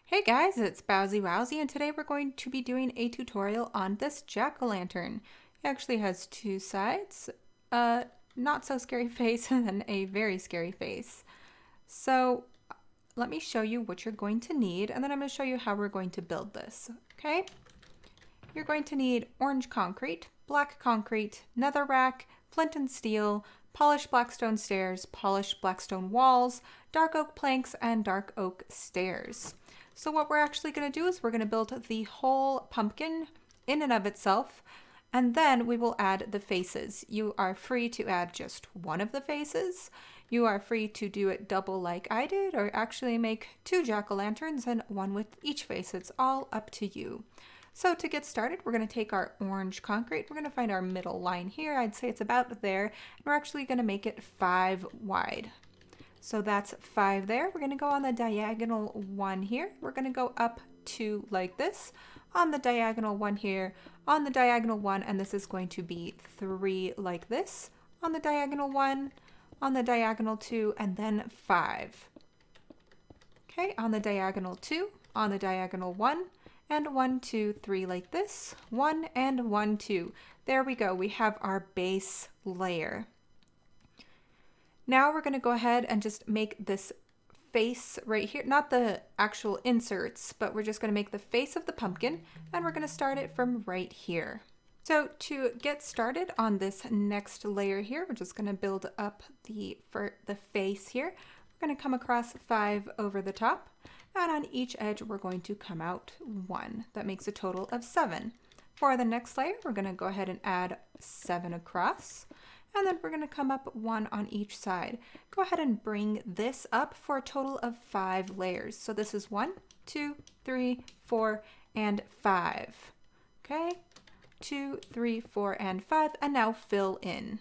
Hey guys, it's Bowsy Wowsy, and today we're going to be doing a tutorial on this jack-o'-lantern. It actually has two sides, a not so scary face and then a very scary face. So let me show you what you're going to need, and then I'm going to show you how we're going to build this, okay? You're going to need orange concrete, black concrete, netherrack, flint and steel, polished Blackstone stairs, polished Blackstone walls, dark oak planks, and dark oak stairs. So what we're actually going to do is we're going to build the whole pumpkin in and of itself, and then we will add the faces. You are free to add just one of the faces. You are free to do it double like I did, or actually make two jack-o'-lanterns and one with each face. It's all up to you. So to get started, we're going to take our orange concrete. We're going to find our middle line here. I'd say it's about there. And we're actually going to make it 5 wide. So that's 5 there. We're going to go on the diagonal 1 here. We're going to go up 2 like this, on the diagonal 1 here, on the diagonal 1, and this is going to be 3 like this, on the diagonal 1, on the diagonal 2, and then 5. Okay, on the diagonal 2, on the diagonal 1, and 1, 2, 3 like this, 1 and 1, 2. There we go. We have our base layer. Now we're going to go ahead and just make this face right here, not the actual inserts, but we're just going to make the face of the pumpkin, and we're going to start it from right here. So to get started on this next layer here, we're just going to build up the face here. We're going to come across 5 over the top, and on each edge we're going to come out 1. That makes a total of 7. For the next layer, we're going to go ahead and add 7 across. And then we're going to come up 1 on each side. Go ahead and bring this up for a total of 5 layers. So this is 1, 2, 3, 4, and 5. Okay, 2, 3, 4, and 5, and now fill in.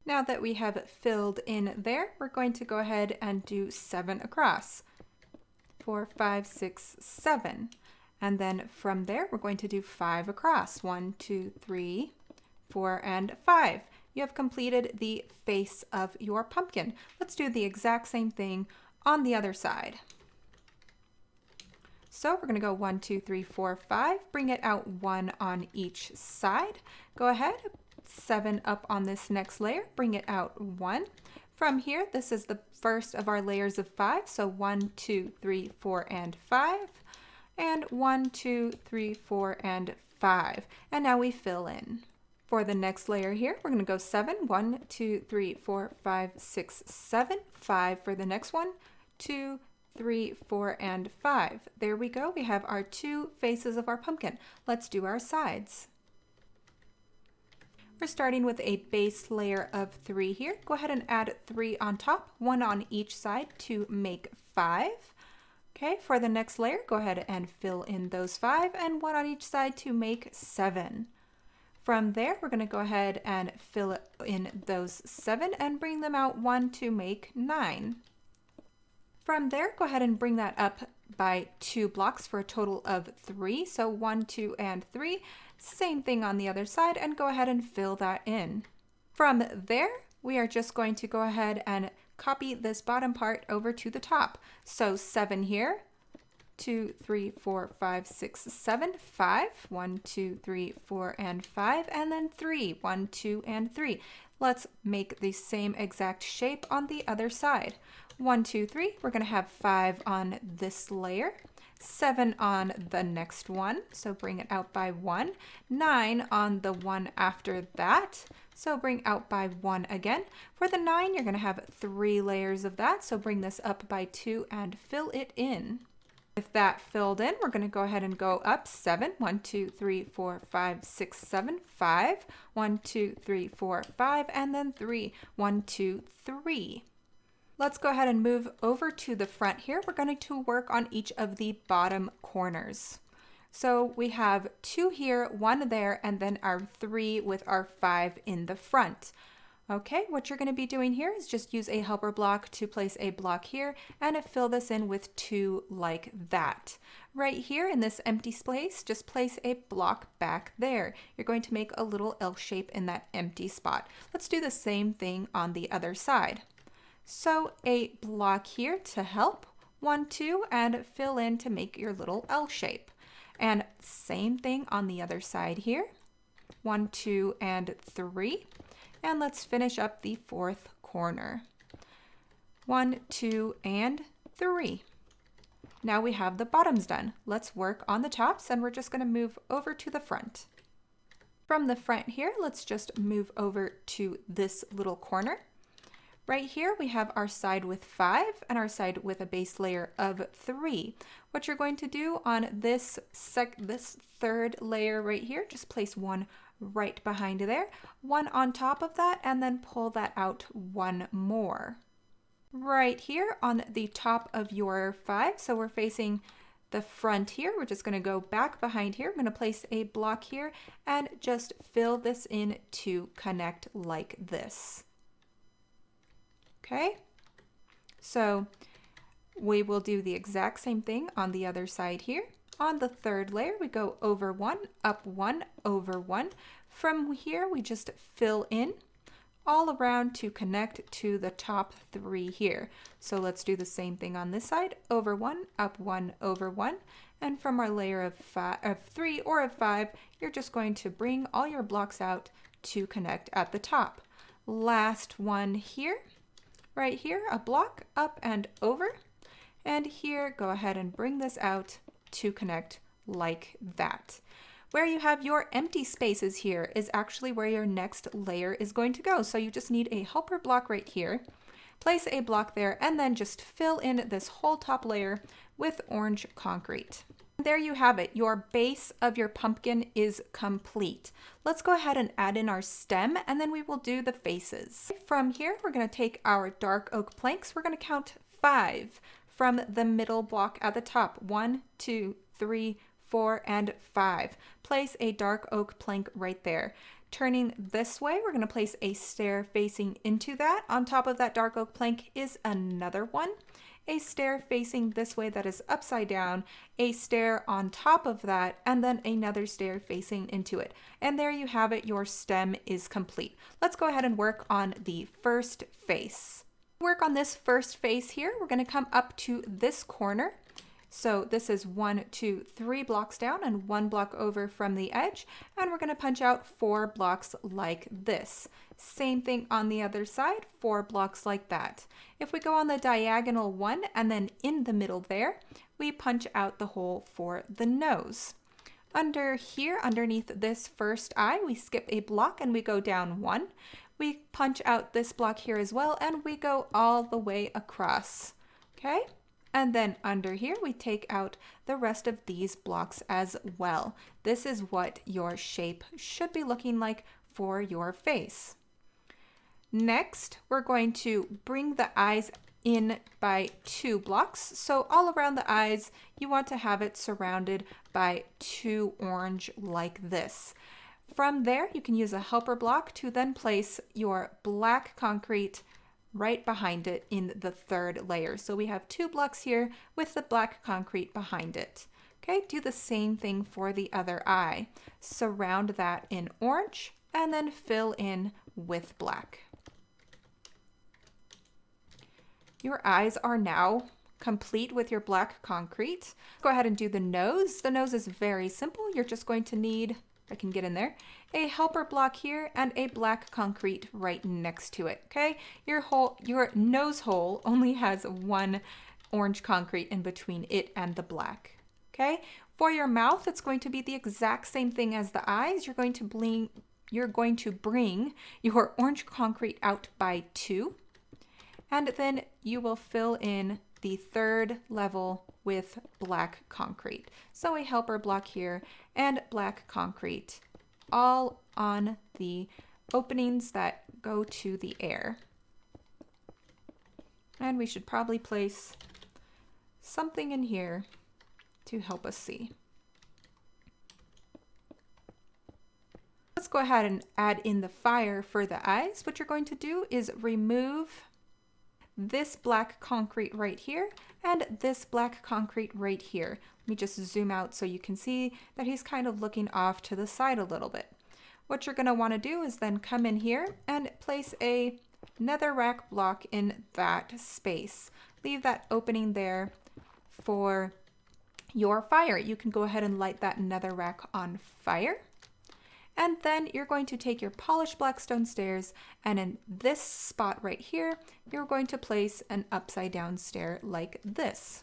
Now that we have filled in there, we're going to go ahead and do 7 across. 4, 5, 6, 7. And then from there, we're going to do 5 across. 1, 2, 3, 4, and 5. You have completed the face of your pumpkin. Let's do the exact same thing on the other side. So we're going to go 1, 2, 3, 4, 5. Bring it out 1 on each side. Go ahead, 7 up on this next layer. Bring it out 1. From here, this is the first of our layers of 5. So 1, 2, 3, 4, and 5. And 1, 2, 3, 4, and 5. And now we fill in. For the next layer here, we're going to go 7. 1, 2, 3, 4, 5, 6, 7. 5 for the next one. 2, 3, 4, and 5. There we go. We have our 2 faces of our pumpkin. Let's do our sides. We're starting with a base layer of 3 here. Go ahead and add 3 on top, 1 on each side to make 5. Okay, for the next layer, go ahead and fill in those 5 and 1 on each side to make 7. From there, we're going to go ahead and fill in those 7 and bring them out 1 to make 9. From there, go ahead and bring that up by 2 blocks for a total of 3. So 1, 2, and 3. Same thing on the other side, and go ahead and fill that in. From there, we are just going to go ahead and copy this bottom part over to the top. So 7 here. 2, 3, 4, 5, 6, 7, 5, 1, 2, 3, 4, and 5, and then 3, 1, 2, and 3. Let's make the same exact shape on the other side. 1, 2, 3, we're going to have 5 on this layer, 7 on the next one, so bring it out by 1, 9 on the one after that, so bring out by 1 again. For the 9, you're going to have 3 layers of that, so bring this up by 2 and fill it in. With that filled in, we're going to go ahead and go up 7. 1, 2, 3, 4, 5, 6, 7, 5. 1, 2, 3, 4, 5, and then 3. 1, 2, 3. Let's go ahead and move over to the front here. We're going to work on each of the bottom corners. So we have 2 here, 1 there, and then our 3 with our 5 in the front. Okay, what you're going to be doing here is just use a helper block to place a block here and fill this in with 2 like that. Right here in this empty space, just place a block back there. You're going to make a little L shape in that empty spot. Let's do the same thing on the other side. So a block here to help. 1, 2, and fill in to make your little L shape. And same thing on the other side here. 1, 2, and 3. And let's finish up the fourth corner. 1, 2, and 3. Now we have the bottoms done. Let's work on the tops, and we're just going to move over to the front. From the front here, let's just move over to this little corner. Right here, we have our side with 5 and our side with a base layer of 3. What you're going to do on this third layer right here, just place one right behind there, one on top of that, and then pull that out one more. Right here on the top of your 5, so we're facing the front here, we're just going to go back behind here. I'm going to place a block here and just fill this in to connect like this. Okay, so we will do the exact same thing on the other side here. On the third layer, we go over 1, up 1, over 1. From here, we just fill in all around to connect to the top 3 here. So let's do the same thing on this side, over 1, up 1, over 1. And from our layer of 3 or of 5, you're just going to bring all your blocks out to connect at the top. Last one here. Right here, a block up and over, and here go ahead and bring this out to connect like that. Where you have your empty spaces here is actually where your next layer is going to go. So you just need a helper block right here, place a block there, and then just fill in this whole top layer with orange concrete. There you have it. Your base of your pumpkin is complete. Let's go ahead and add in our stem, and then we will do the faces. From here, we're going to take our dark oak planks. We're going to count 5 from the middle block at the top. 1, 2, 3, 4, and 5. Place a dark oak plank right there. Turning this way, we're going to place a stair facing into that. On top of that dark oak plank is another one. A stair facing this way that is upside down, a stair on top of that, and then another stair facing into it. And there you have it, your stem is complete. Let's go ahead and work on the first face. Work on this first face here, we're going to come up to this corner. So this is 1, 2, 3 blocks down and 1 block over from the edge, and we're going to punch out 4 blocks like this. Same thing on the other side, 4 blocks like that. If we go on the diagonal one and then in the middle there, we punch out the hole for the nose. Under here, underneath this first eye, we skip a block and we go down 1. We punch out this block here as well, and we go all the way across. Okay? And then under here, we take out the rest of these blocks as well. This is what your shape should be looking like for your face. Next, we're going to bring the eyes in by 2 blocks. So all around the eyes, you want to have it surrounded by 2 orange like this. From there, you can use a helper block to then place your black concrete right behind it in the third layer. So we have 2 blocks here with the black concrete behind it. Okay, do the same thing for the other eye. Surround that in orange and then fill in with black. Your eyes are now complete with your black concrete. Go ahead and do the nose. The nose is very simple. You're just going to need, if I can get in there, a helper block here and a black concrete right next to it. Okay, your nose hole only has 1 orange concrete in between it and the black. Okay, for your mouth, it's going to be the exact same thing as the eyes. You're going to bring your orange concrete out by 2, and then you will fill in the third level with black concrete. So a helper block here and black concrete all on the openings that go to the air. And we should probably place something in here to help us see. Let's go ahead and add in the fire for the eyes. What you're going to do is remove this black concrete right here and this black concrete right here. Let me just zoom out so you can see that he's kind of looking off to the side a little bit. What you're going to want to do is then come in here and place a netherrack block in that space. Leave that opening there for your fire. You can go ahead and light that netherrack on fire. And then you're going to take your polished Blackstone stairs, and in this spot right here, you're going to place an upside down stair like this.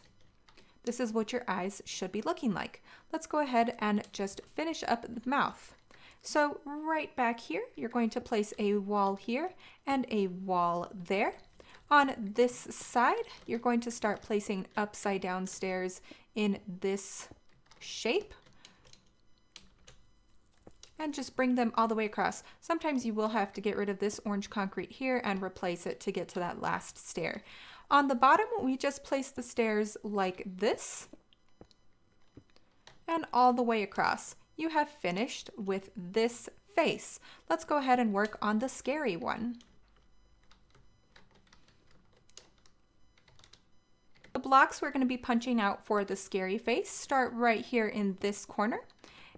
This is what your eyes should be looking like. Let's go ahead and just finish up the mouth. So right back here, you're going to place a wall here and a wall there. On this side, you're going to start placing upside down stairs in this shape. And just bring them all the way across. Sometimes you will have to get rid of this orange concrete here and replace it to get to that last stair. On the bottom, we just place the stairs like this and all the way across. You have finished with this face. Let's go ahead and work on the scary one. The blocks we're going to be punching out for the scary face start right here in this corner.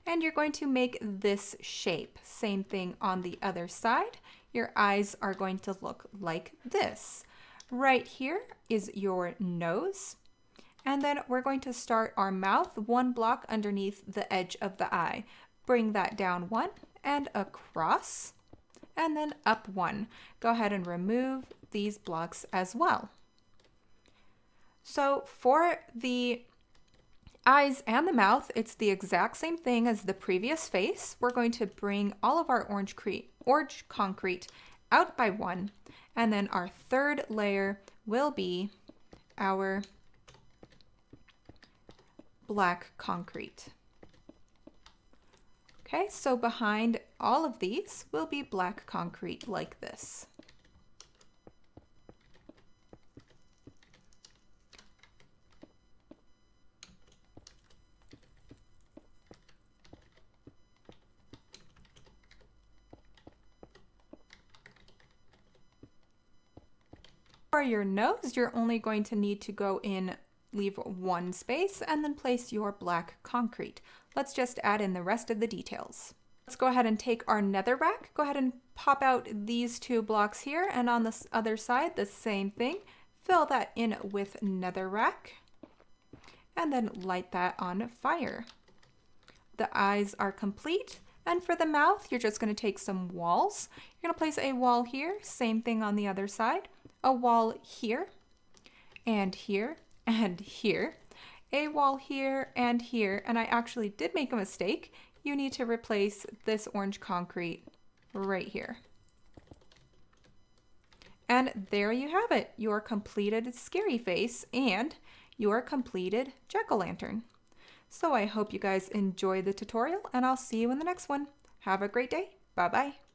And you're going to make this shape. Same thing on the other side. Your eyes are going to look like this. Right here is your nose. And then we're going to start our mouth one block underneath the edge of the eye. Bring that down one and across, and then up one. Go ahead and remove these blocks as well. So for the eyes and the mouth, it's the exact same thing as the previous face. We're going to bring all of our orange concrete out by one, and then our third layer will be our black concrete. Okay, so behind all of these will be black concrete like this. For your nose, you're only going to need to go in, leave one space, and then place your black concrete. Let's just add in the rest of the details. Let's go ahead and take our netherrack. Go ahead and pop out these two blocks here, and on this other side, the same thing. Fill that in with netherrack, and then light that on fire. The eyes are complete. And for the mouth, you're just going to take some walls. You're going to place a wall here, same thing on the other side. A wall here, and here, and here. A wall here and here. And I actually did make a mistake. You need to replace this orange concrete right here. And there you have it, your completed scary face and your completed jack-o'-lantern. So I hope you guys enjoy the tutorial, and I'll see you in the next one. Have a great day. Bye-bye.